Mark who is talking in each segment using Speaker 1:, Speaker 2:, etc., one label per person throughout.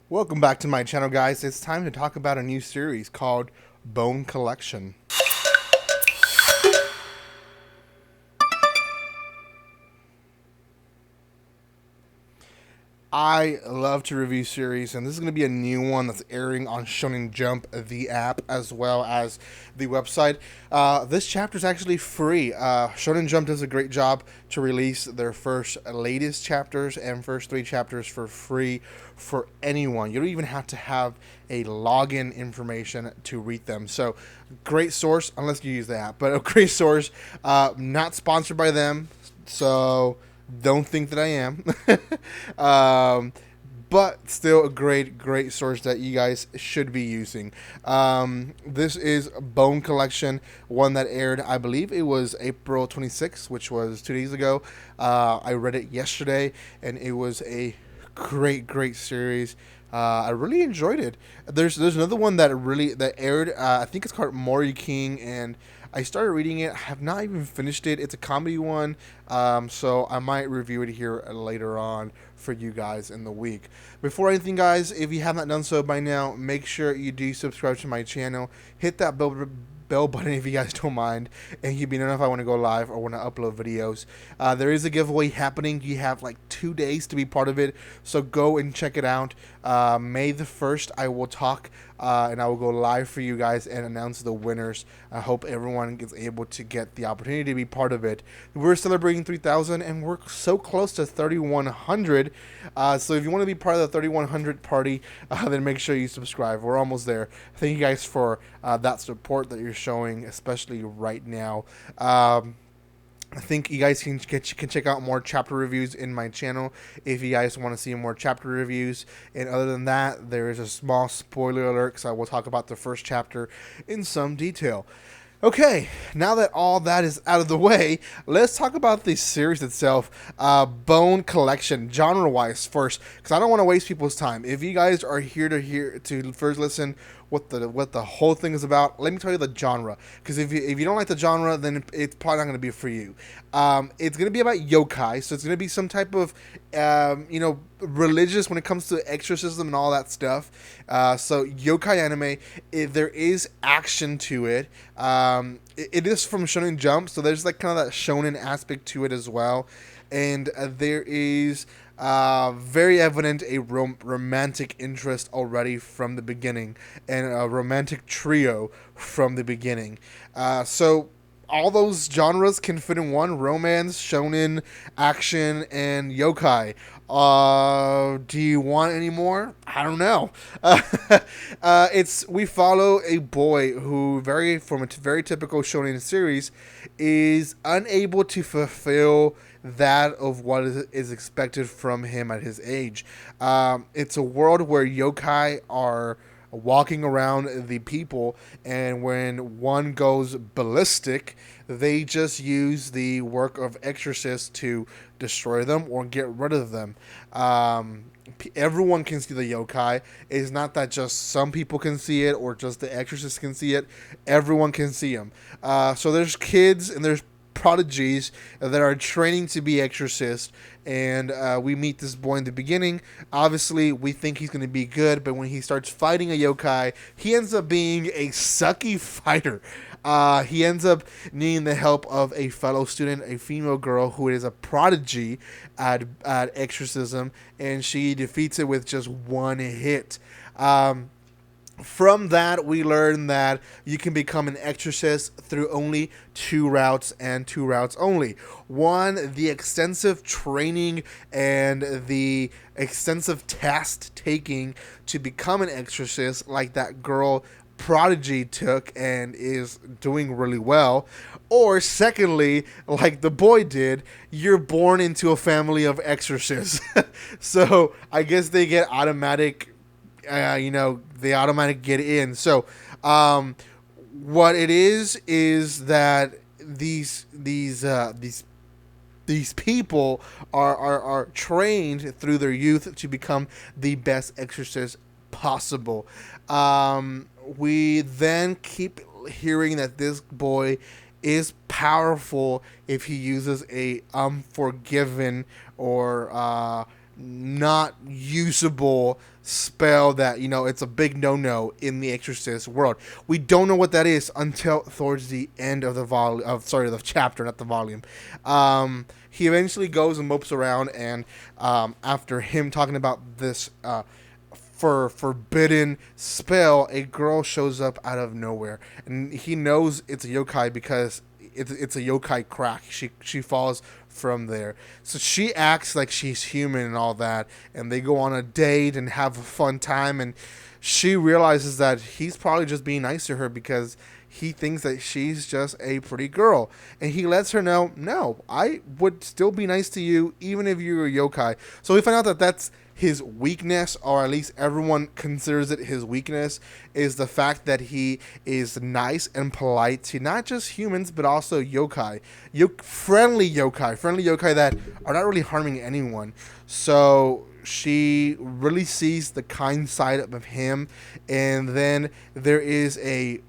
Speaker 1: Welcome back to my channel, guys. It's time to talk about a new series called Bone Collection. I love to review series, and this is going to be a new one that's airing on Shonen Jump, the app, as well as the website. This chapter is actually free. Shonen Jump does a great job to release their latest chapters and first 3 chapters for free for anyone. You don't even have to have a login information to read them. So, great source, unless you use the app, but a great source. Not sponsored by them, so don't think that I am. But still a great source that you guys should be using. This is Bone Collection, one that aired, I believe it was April 26th, which was 2 days ago. I read it yesterday, and it was a great series. I really enjoyed it. There's another one that aired. I think it's called Mori King, and I started reading it. I have not even finished it. It's a comedy one, so I might review it here later on for you guys in the week. Before anything, guys, if you have not done so by now, make sure you do subscribe to my channel. Hit that bell button if you guys don't mind, and you'll be notified when I go live or when I upload videos. There is a giveaway happening. You have like 2 days to be part of it, so go and check it out. May the 1st, I will talk and I will go live for you guys and announce the winners. I hope everyone is able to get the opportunity to be part of it. We're celebrating 3,000, and we're so close to 3,100. So if you want to be part of the 3,100 party, then make sure you subscribe. We're almost there. Thank you guys for that support that you're showing, especially right now. I think you guys can check out more chapter reviews in my channel if you guys want to see more chapter reviews. And other than that, there is a small spoiler alert, because I will talk about the first chapter in some detail. Okay, now that all that is out of the way, let's talk about the series itself. Bone Collection, genre-wise first, because I don't want to waste people's time. If you guys are here to first listen what the whole thing is about, let me tell you the genre. Because if you don't like the genre, then it's probably not going to be for you. It's going to be about yokai, so it's going to be some type of religious when it comes to exorcism and all that stuff. So yokai anime, there is action to it. It is from Shonen Jump, so there's like kind of that shonen aspect to it as well. And there is very evident a romantic interest already from the beginning, and a romantic trio from the beginning. So all those genres can fit in one: romance, shonen, action, and yokai. Do you want any more? I don't know. We follow a boy who, from a very typical shonen series, is unable to fulfill that of what is expected from him at his age. It's a world where yokai are walking around the people, and when one goes ballistic, they just use the work of exorcists to destroy them or get rid of them. Everyone can see the yokai. It's not that just some people can see it or just the exorcists can see it. Everyone can see them. So there's kids and there's prodigies that are training to be exorcists, and we meet this boy in the beginning. Obviously, we think he's going to be good, but when he starts fighting a yokai, he ends up being a sucky fighter. He ends up needing the help of a fellow student, a female girl who is a prodigy at exorcism, and she defeats it with just one hit. From that, we learn that you can become an exorcist through only 2 routes, and 2 routes only. One, the extensive training and the extensive task taking to become an exorcist, like that girl Prodigy took and is doing really well. Or secondly, like the boy did, you're born into a family of exorcists. So I guess they get automatic they automatically get in. So, what it is that these people are trained through their youth to become the best exorcists possible. We then keep hearing that this boy is powerful if he uses a unforgiven or not usable spell that, it's a big no-no in the Exorcist world. We don't know what that is until towards the end of the chapter, not the volume. He eventually goes and mopes around, and after him talking about this forbidden spell, a girl shows up out of nowhere, and he knows it's a yokai because it's a yokai crack. She falls from there, so she acts like she's human and all that, and they go on a date and have a fun time, and she realizes that he's probably just being nice to her because he thinks that she's just a pretty girl, and he lets her know, no, I would still be nice to you even if you're a yokai. So we find out that that's his weakness, or at least everyone considers it his weakness, is the fact that he is nice and polite to not just humans but also yokai, friendly yokai that are not really harming anyone. So she really sees the kind side of him, and then there is a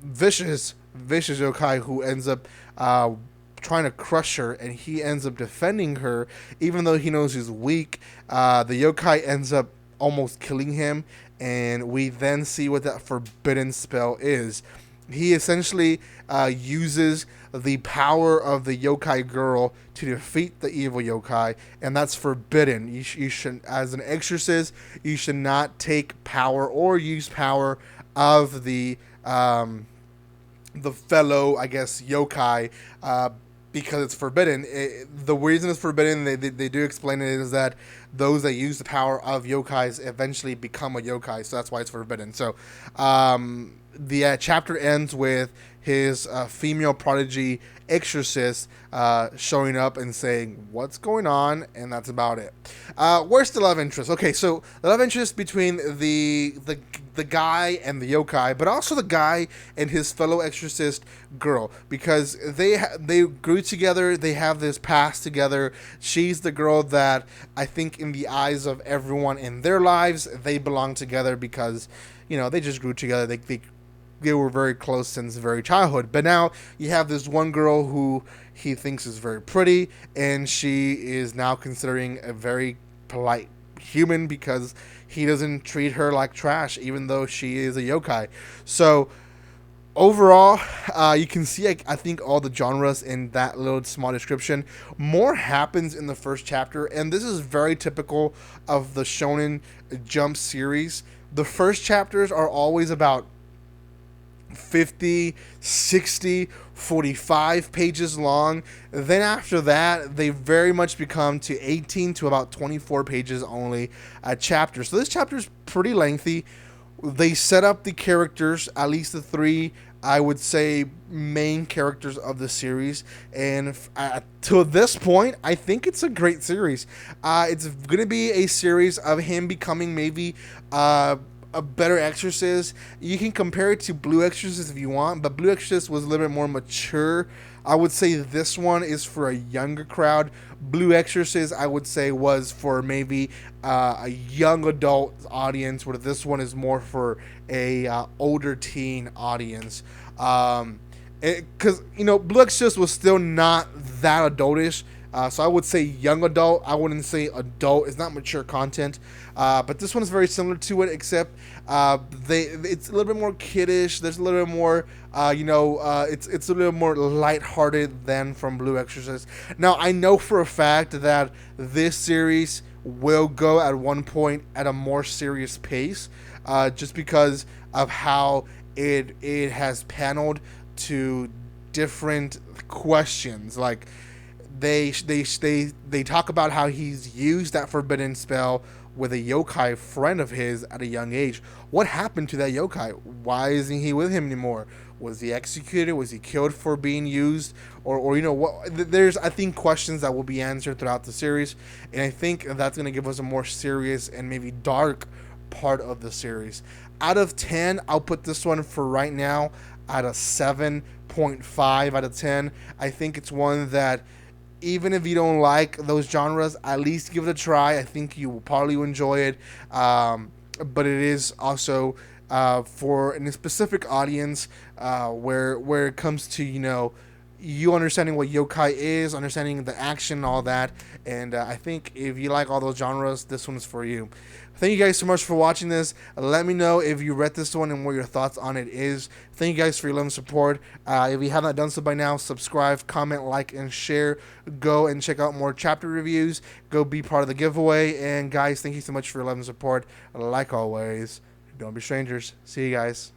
Speaker 1: vicious yokai who ends up trying to crush her, and he ends up defending her even though he knows he's weak. The yokai ends up almost killing him, and we then see what that forbidden spell is. He essentially uses the power of the yokai girl to defeat the evil yokai, and that's forbidden. You should, as an exorcist, you should not take power or use power of the fellow, I guess, yokai, because it's forbidden. The reason it's forbidden, they do explain it, is that those that use the power of yokais eventually become a yokai, so that's why it's forbidden. So the chapter ends with his female prodigy exorcist showing up and saying, what's going on? And that's about it. Where's the love interest? Okay, so the love interest between the guy and the yokai, but also the guy and his fellow exorcist girl, because they grew together, they have this past together. She's the girl that I think in the eyes of everyone in their lives, they belong together because, they just grew together. They were very close since very childhood. But now you have this one girl who he thinks is very pretty, and she is now considering a very polite human because he doesn't treat her like trash, even though she is a yokai. So overall, you can see, I think, all the genres in that little small description. More happens in the first chapter, and this is very typical of the Shonen Jump series. The first chapters are always about 50, 60, 45 pages long. Then after that, they very much become to 18 to about 24 pages only a chapter. So this chapter is pretty lengthy. They set up the characters, at least the three, I would say, main characters of the series. And to this point, I think it's a great series. It's going to be a series of him becoming maybe a better Exorcist. You can compare it to Blue Exorcist if you want, but Blue Exorcist was a little bit more mature. I would say this one is for a younger crowd. Blue Exorcist, I would say, was for maybe a young adult audience, where this one is more for a older teen audience. Because, Blue Exorcist was still not that adultish. So I would say young adult. I wouldn't say adult. It's not mature content. But this one is very similar to it, except it's a little bit more kiddish. There's a little bit more, it's a little more lighthearted than from Blue Exorcist. Now, I know for a fact that this series will go at one point at a more serious pace, just because of how it has paneled to different questions. Like, they talk about how he's used that forbidden spell with a yokai friend of his at a young age. What happened to that yokai? Why isn't he with him anymore? Was he executed? Was he killed for being used? Or what? There's, I think, questions that will be answered throughout the series, and I think that's going to give us a more serious and maybe dark part of the series. Out of 10, I'll put this one for right now at a 7.5 out of 10. I think it's one that, even if you don't like those genres, at least give it a try. I think you will probably enjoy it. But it is also for a specific audience where it comes to, you understanding what yokai is, understanding the action, all that. And I think if you like all those genres, this one's for you. Thank you guys so much for watching this. Let me know if you read this one and what your thoughts on it is. Thank you guys for your love and support. If you have not done so by now, subscribe, comment, like, and share. Go and check out more chapter reviews. Go be part of the giveaway. And guys, thank you so much for your love and support. Like always, don't be strangers. See you guys.